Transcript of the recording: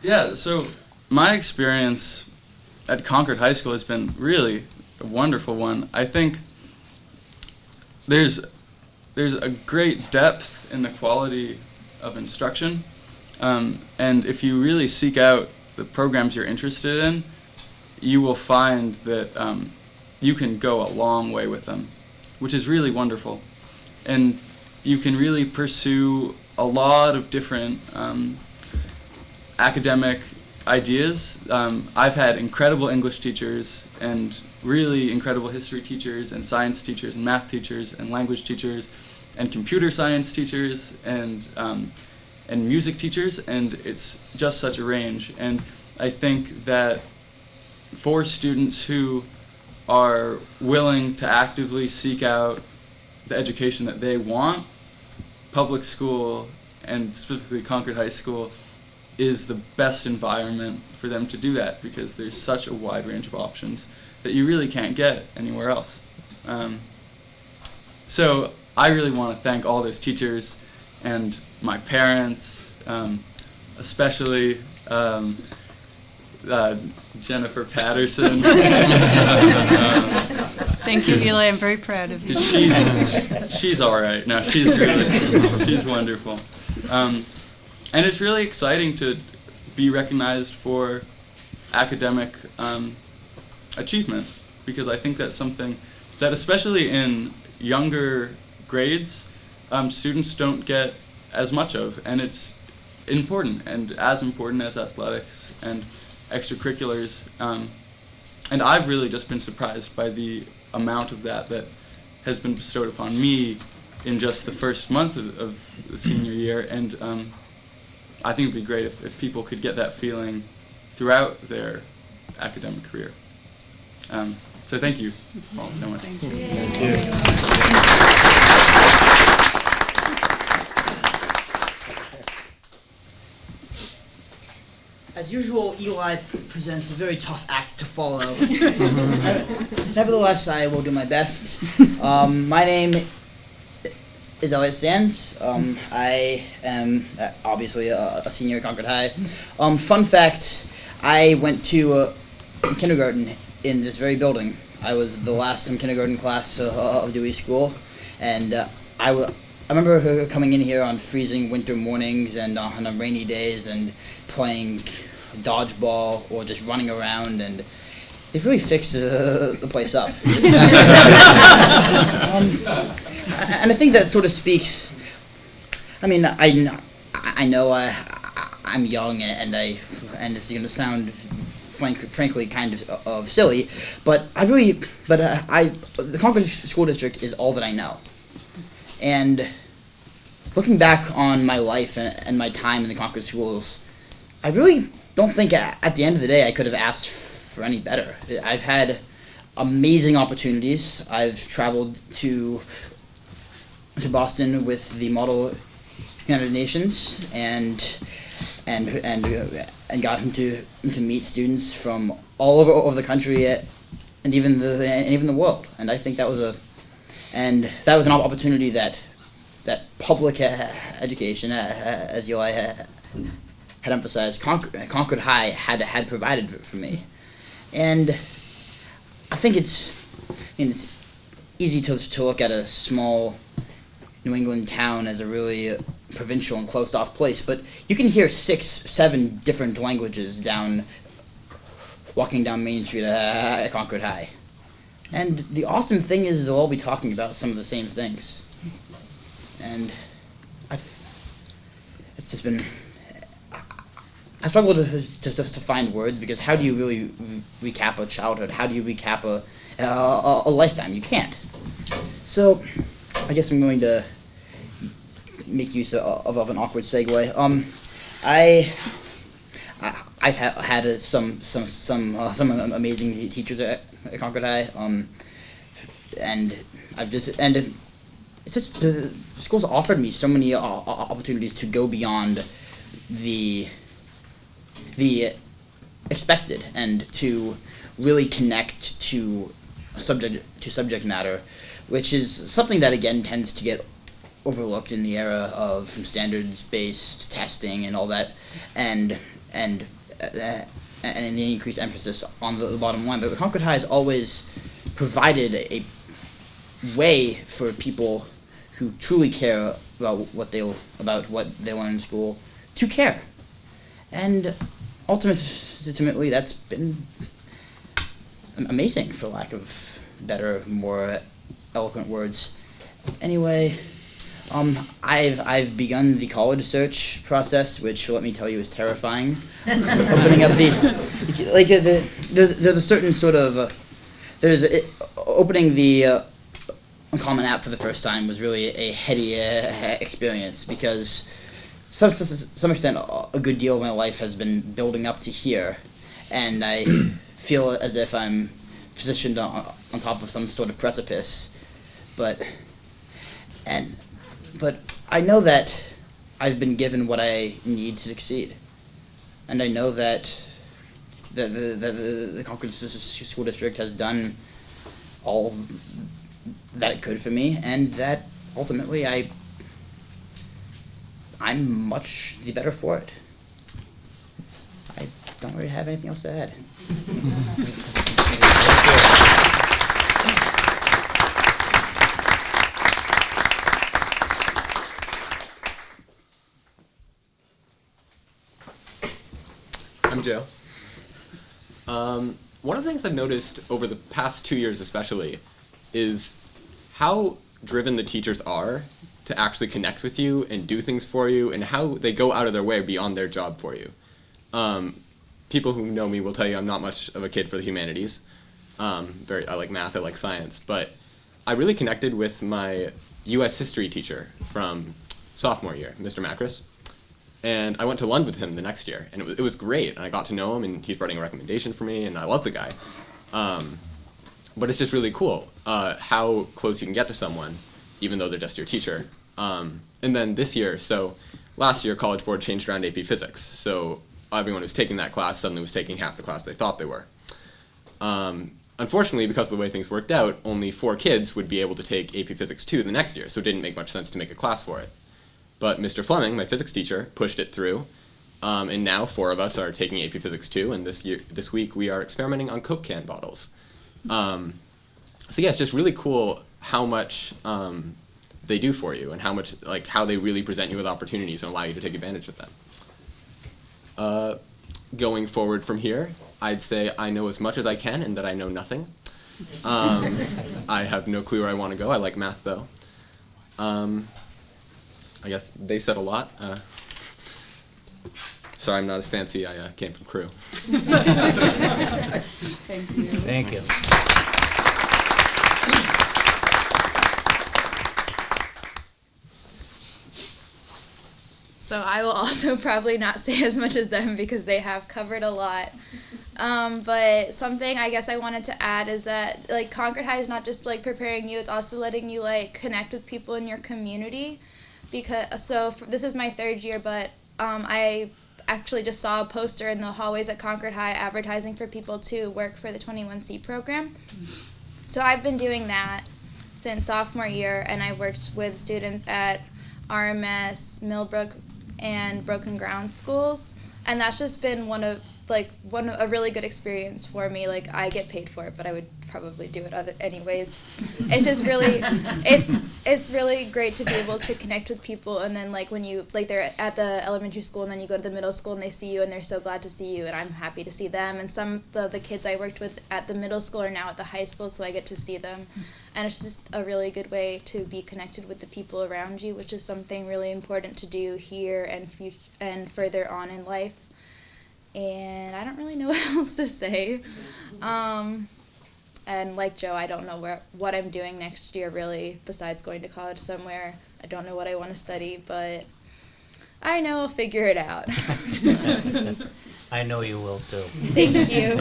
Yeah, so my experience at Concord High School has been really a wonderful one. I think there's a great depth in the quality of instruction, and if you really seek out the programs you're interested in, you will find that you can go a long way with them, which is really wonderful. And you can really pursue a lot of different academic ideas. I've had incredible English teachers and really incredible history teachers and science teachers and math teachers and language teachers and computer science teachers and music teachers, and it's just such a range. And I think that for students who are willing to actively seek out the education that they want, public school, and specifically Concord High School, is the best environment for them to do that, because there's such a wide range of options that you really can't get anywhere else. So I really want to thank all those teachers and my parents, especially Jennifer Patterson. Thank you, Eli. I'm very proud of you. She's all right. No, she's wonderful. And it's really exciting to be recognized for academic achievement, because I think that's something that, especially in younger grades, students don't get as much of, and it's important, and as important as athletics and extracurriculars. And I've really just been surprised by the amount of that has been bestowed upon me in just the first month of the senior year, and I think it would be great if people could get that feeling throughout their academic career. So thank you all so much. Thank you. Thank you. As usual, Eli presents a very tough act to follow. Nevertheless, I will do my best. My name is Elliot Sands. I am obviously a senior at Concord High. Fun fact, I went to kindergarten in this very building. I was the last in kindergarten class of Dewey School, and I remember coming in here on freezing winter mornings and on rainy days and playing dodgeball or just running around, and they really fixed the place up. And I think that sort of speaks. I mean, I know I'm young, and it's going to sound frankly kind of silly, but the Concord School District is all that I know. And looking back on my life and my time in the Concord schools, I really don't think at the end of the day I could have asked for any better. I've had amazing opportunities. I've traveled to Boston with the Model United Nations and gotten to meet students from all over the country and even the world. And I think that was an opportunity that public education, as Eli had emphasized, Concord High had provided for me. And I think it's easy to look at a small New England town as a really provincial and closed off place, but you can hear 6-7 different languages walking down Main Street at Concord High. And the awesome thing is they'll all be talking about some of the same things. And it's just been, I struggle to find words, because how do you really recap a childhood? How do you recap a lifetime? You can't. So I guess I'm going to make use of an awkward segue. I've had some amazing teachers at Concord High, and it's just the school's offered me so many opportunities to go beyond the expected and to really connect to subject matter, which is something that again tends to get overlooked in the era of standards-based testing and all that. And and the increased emphasis on the bottom line. But Concord High has always provided a way for people who truly care about what they learn in school to care, and ultimately that's been amazing, for lack of better, more eloquent words. Anyway, I've begun the college search process, which, let me tell you, is terrifying. Opening up there's a certain sort of opening the Common App for the first time was really a heady experience, because to some extent a good deal of my life has been building up to here, and I feel as if I'm positioned on top of some sort of precipice, but I know that I've been given what I need to succeed, and I know that the Concord School District has done all that it could for me, and that ultimately I'm much the better for it. I don't really have anything else to add. I'm Joe. One of the things I've noticed over the past 2 years especially is how driven the teachers are to actually connect with you and do things for you, and how they go out of their way beyond their job for you. People who know me will tell you I'm not much of a kid for the humanities. I like math, I like science, but I really connected with my U.S. history teacher from sophomore year, Mr. Macris. And I went to Lund with him the next year, and it was great. And I got to know him, and he's writing a recommendation for me, and I love the guy. But it's just really cool how close you can get to someone, even though they're just your teacher. And then this year, so last year, College Board changed around AP Physics. So everyone who's taking that class suddenly was taking half the class they thought they were. Unfortunately, because of the way things worked out, only 4 kids would be able to take AP Physics 2 the next year, so it didn't make much sense to make a class for it. But Mr. Fleming, my physics teacher, pushed it through, and now 4 of us are taking AP Physics 2, and this week we are experimenting on Coke can bottles. So yeah, it's just really cool how much they do for you, and how they really present you with opportunities and allow you to take advantage of them. Going forward from here, I'd say I know as much as I can and that I know nothing. I have no clue where I want to go. I like math though. I guess they said a lot. Sorry, I'm not as fancy. I came from Crew. Thank you. Thank you. So I will also probably not say as much as them because they have covered a lot. But something I guess I wanted to add is that like Concord High is not just like preparing you, it's also letting you like connect with people in your community. This is my 3rd year, but I actually just saw a poster in the hallways at Concord High advertising for people to work for the 21C program. So I've been doing that since sophomore year, and I worked with students at RMS, Millbrook, and Broken Ground schools, and that's just been a really good experience for me. Like I get paid for it, but I would probably do it anyways. It's just really, it's really great to be able to connect with people, and then like when you they're at the elementary school and then you go to the middle school and they see you and they're so glad to see you, and I'm happy to see them. And some of the kids I worked with at the middle school are now at the high school, so I get to see them, and it's just a really good way to be connected with the people around you, which is something really important to do here and further on in life. And I don't really know what else to say. And like Joe, I don't know what I'm doing next year really, besides going to college somewhere. I don't know what I want to study, but I know I'll figure it out. I know you will too. Thank you.